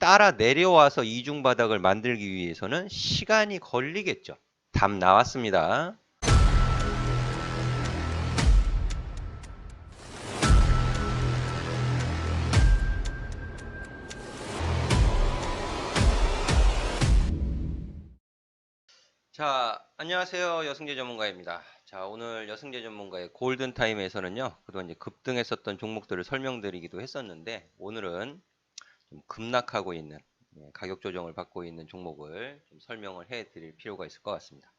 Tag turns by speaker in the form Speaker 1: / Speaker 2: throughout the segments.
Speaker 1: 따라 내려와서 이중바닥을 만들기 위해서는 시간이 걸리겠죠. 답 나왔습니다. 자, 안녕하세요. 여승재 전문가입니다. 자, 오늘 여승재 전문가의 골든타임에서는요, 그동안 이제 급등했었던 종목들을 설명드리기도 했었는데, 오늘은 좀 급락하고 있는, 가격 조정을 받고 있는 종목을 좀 설명을 해 드릴 필요가 있을 것 같습니다.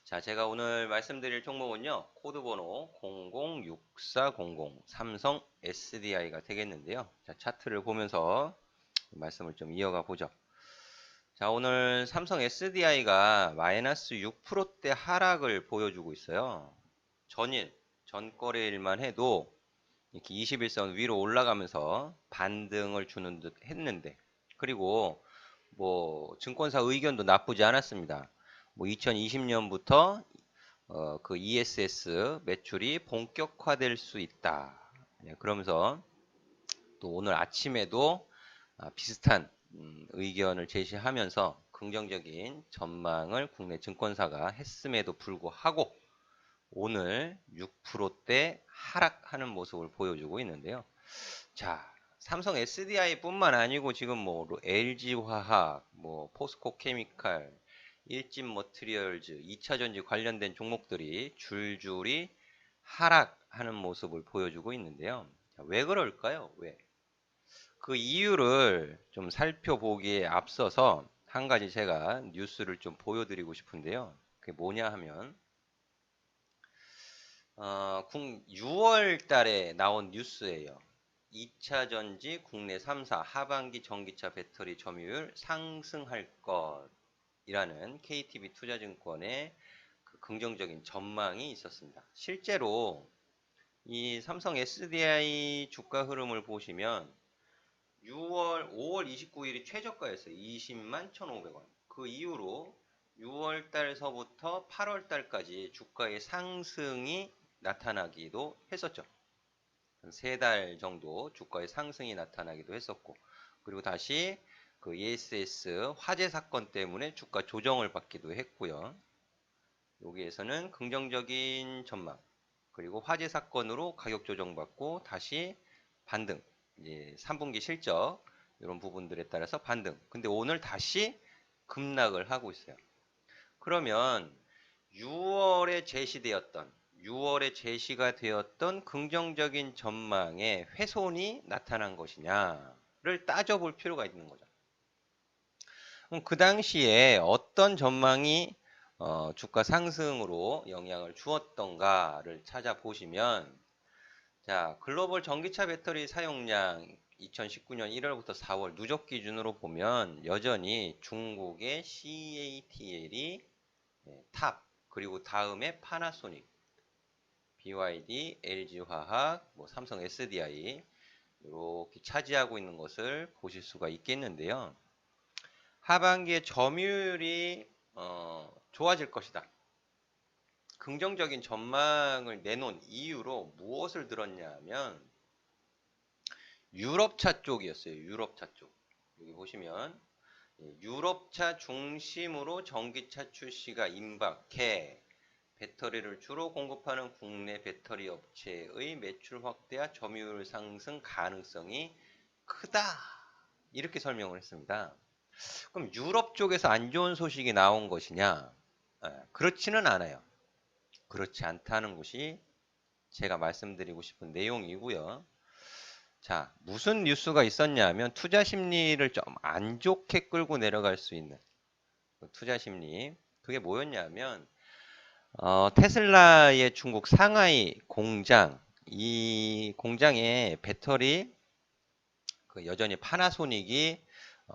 Speaker 1: 자, 제가 오늘 말씀드릴 종목은요, 코드번호 006400 삼성 SDI가 되겠는데요. 자, 차트를 보면서 말씀을 좀 이어가 보죠. 자, 오늘 삼성 SDI가 마이너스 6%대 하락을 보여주고 있어요. 전거래일만 해도 이렇게 21선 위로 올라가면서 반등을 주는 듯 했는데, 그리고 뭐 증권사 의견도 나쁘지 않았습니다. 뭐 2020년부터 그 ESS 매출이 본격화될 수 있다. 그러면서 또 오늘 아침에도 비슷한 의견을 제시하면서 긍정적인 전망을 국내 증권사가 했음에도 불구하고 오늘 6%대 하락하는 모습을 보여주고 있는데요. 자, 삼성 SDI 뿐만 아니고 지금 뭐 LG화학, 뭐 포스코케미칼, 일진머티리얼즈, 2차전지 관련된 종목들이 줄줄이 하락하는 모습을 보여주고 있는데요. 자, 왜 그럴까요? 왜? 그 이유를 좀 살펴보기에 앞서서 한 가지 제가 뉴스를 좀 보여드리고 싶은데요. 그게 뭐냐 하면 6월 달에 나온 뉴스예요. 2차 전지 국내 3사 하반기 전기차 배터리 점유율 상승할 것이라는 KTB 투자증권의 그 긍정적인 전망이 있었습니다. 실제로 이 삼성 SDI 주가 흐름을 보시면 5월 29일이 최저가였어요. 20만 1,500원. 그 이후로 6월 달서부터 8월 달까지 주가의 상승이 나타나기도 했었죠. 한 3달 정도 주가의 상승이 나타나기도 했었고, 그리고 다시 그 ESS 화재 사건 때문에 주가 조정을 받기도 했고요. 여기에서는 긍정적인 전망, 그리고 화재 사건으로 가격 조정받고 다시 반등, 이제 3분기 실적 이런 부분들에 따라서 반등. 근데 오늘 다시 급락을 하고 있어요. 그러면 6월에 제시가 되었던 긍정적인 전망에 훼손이 나타난 것이냐를 따져볼 필요가 있는 거죠. 그럼 그 당시에 어떤 전망이 주가 상승으로 영향을 주었던가를 찾아보시면, 자, 글로벌 전기차 배터리 사용량 2019년 1월부터 4월 누적 기준으로 보면 여전히 중국의 CATL이 탑, 그리고 다음에 파나소닉, BYD, LG화학, 뭐 삼성 SDI 이렇게 차지하고 있는 것을 보실 수가 있겠는데요. 하반기에 점유율이 좋아질 것이다. 긍정적인 전망을 내놓은 이유로 무엇을 들었냐 하면 유럽차 쪽이었어요. 유럽차 쪽. 여기 보시면 유럽차 중심으로 전기차 출시가 임박해 배터리를 주로 공급하는 국내 배터리 업체의 매출 확대와 점유율 상승 가능성이 크다. 이렇게 설명을 했습니다. 그럼 유럽 쪽에서 안 좋은 소식이 나온 것이냐? 그렇지는 않아요. 그렇지 않다는 것이 제가 말씀드리고 싶은 내용이고요. 자, 무슨 뉴스가 있었냐면 투자 심리를 좀 안 좋게 끌고 내려갈 수 있는 투자 심리. 그게 뭐였냐면 테슬라의 중국 상하이 공장, 이 공장에 배터리 그 여전히 파나소닉이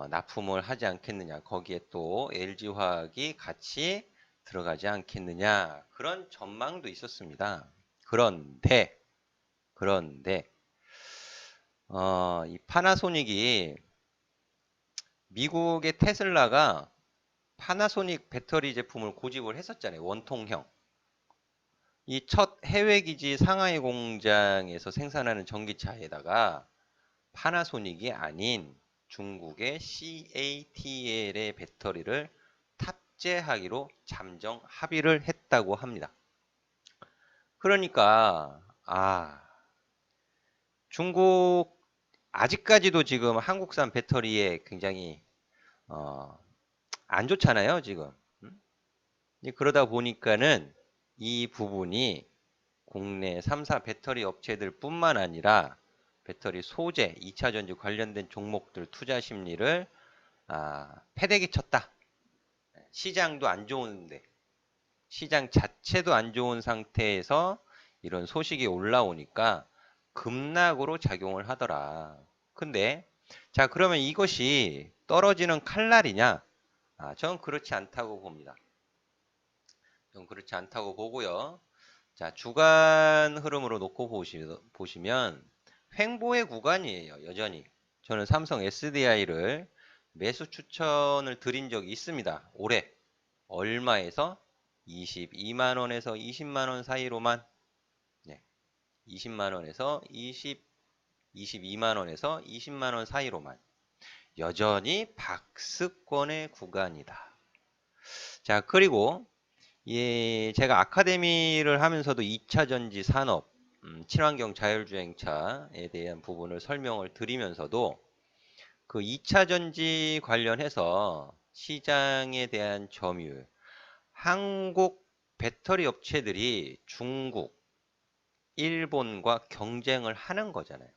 Speaker 1: 납품을 하지 않겠느냐. 거기에 또 LG화학이 같이 들어가지 않겠느냐. 그런 전망도 있었습니다. 그런데 이 파나소닉이 미국의 테슬라가 파나소닉 배터리 제품을 고집을 했었잖아요. 원통형. 이 첫 해외 기지 상하이 공장에서 생산하는 전기차에다가 파나소닉이 아닌 중국의 CATL의 배터리를 탑재하기로 잠정 합의를 했다고 합니다. 그러니까 중국 아직까지도 지금 한국산 배터리에 굉장히 안 좋잖아요, 지금. 그러다 보니까는 이 부분이 국내 3사 배터리 업체들 뿐만 아니라 배터리 소재, 2차 전지 관련된 종목들 투자 심리를 패대기 쳤다. 시장도 안 좋은데, 시장 자체도 안 좋은 상태에서 이런 소식이 올라오니까 급락으로 작용을 하더라. 근데 자, 그러면 이것이 떨어지는 칼날이냐? 저는 그렇지 않다고 봅니다. 좀 그렇지 않다고 보고요. 자, 주간 흐름으로 놓고 보시면 횡보의 구간이에요. 여전히. 저는 삼성 SDI를 매수 추천을 드린 적이 있습니다. 올해. 얼마에서? 22만 원에서 20만 원 사이로만. 네. 20만 원에서 22만 원에서 20만 원 사이로만. 여전히 박스권의 구간이다. 자, 그리고 제가 아카데미를 하면서도 2차 전지 산업, 친환경 자율주행차에 대한 부분을 설명을 드리면서도 그 2차 전지 관련해서 시장에 대한 점유율, 한국 배터리 업체들이 중국, 일본과 경쟁을 하는 거잖아요.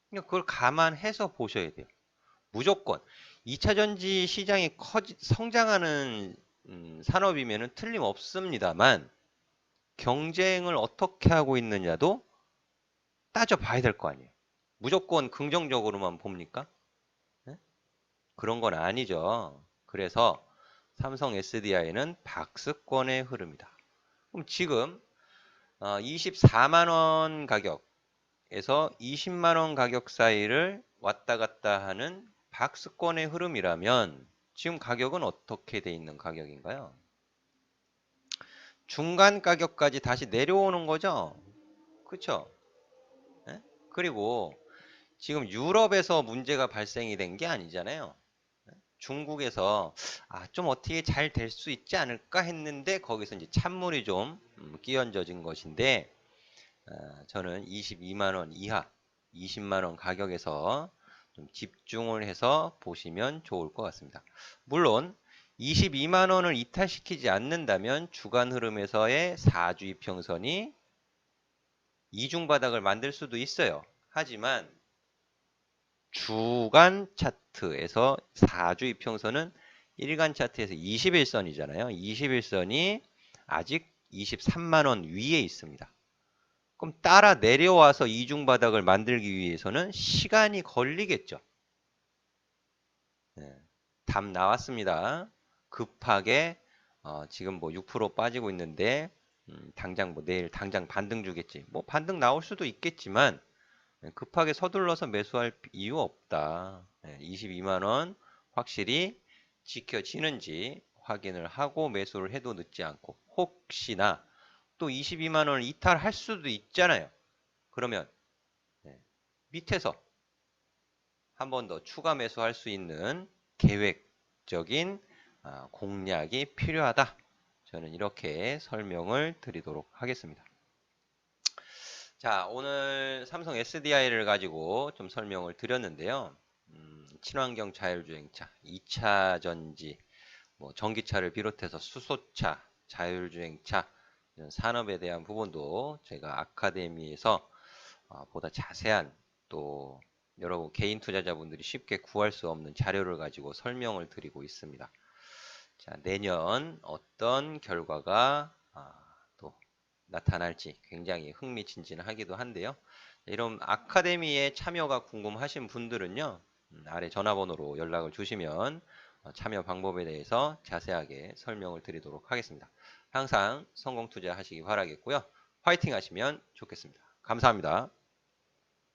Speaker 1: 그러니까 그걸 감안해서 보셔야 돼요. 무조건 2차 전지 시장이 성장하는 산업이면은 틀림없습니다만 경쟁을 어떻게 하고 있느냐도 따져봐야 될 거 아니에요. 무조건 긍정적으로만 봅니까? 네? 그런 건 아니죠. 그래서 삼성 SDI는 박스권의 흐름이다. 그럼 지금 24만 원 가격에서 20만 원 가격 사이를 왔다 갔다 하는 박스권의 흐름이라면 지금 가격은 어떻게 돼 있는 가격인가요? 중간 가격까지 다시 내려오는 거죠? 그쵸? 예? 그리고 지금 유럽에서 문제가 발생이 된 게 아니잖아요. 중국에서 좀 어떻게 잘 될 수 있지 않을까 했는데 거기서 이제 찬물이 좀 끼얹어진 것인데 저는 22만 원 이하, 20만 원 가격에서 좀 집중을 해서 보시면 좋을 것 같습니다. 물론 22만 원을 이탈시키지 않는다면 주간 흐름에서의 4주 이평선이 이중 바닥을 만들 수도 있어요. 하지만 주간 차트에서 4주 이평선은 일간 차트에서 21선이잖아요. 21선이 아직 23만 원 위에 있습니다. 그럼 따라 내려와서 이중 바닥을 만들기 위해서는 시간이 걸리겠죠. 네, 답 나왔습니다. 급하게 지금 뭐 6% 빠지고 있는데 당장 뭐 내일 당장 반등 주겠지. 뭐 반등 나올 수도 있겠지만 급하게 서둘러서 매수할 이유 없다. 22만 원 확실히 지켜지는지 확인을 하고 매수를 해도 늦지 않고 혹시나 또 22만 원을 이탈할 수도 있잖아요. 그러면 밑에서 한 번 더 추가 매수할 수 있는 계획적인 공략이 필요하다. 저는 이렇게 설명을 드리도록 하겠습니다. 자, 오늘 삼성 SDI를 가지고 좀 설명을 드렸는데요. 친환경 자율주행차, 2차 전지, 뭐 전기차를 비롯해서 수소차, 자율주행차 이런 산업에 대한 부분도 제가 아카데미에서 보다 자세한 또 여러분 개인 투자자분들이 쉽게 구할 수 없는 자료를 가지고 설명을 드리고 있습니다. 자, 내년 어떤 결과가 또 나타날지 굉장히 흥미진진하기도 한데요. 이런 아카데미에 참여가 궁금하신 분들은요. 아래 전화번호로 연락을 주시면 참여 방법에 대해서 자세하게 설명을 드리도록 하겠습니다. 항상 성공 투자하시기 바라겠고요. 화이팅 하시면 좋겠습니다. 감사합니다.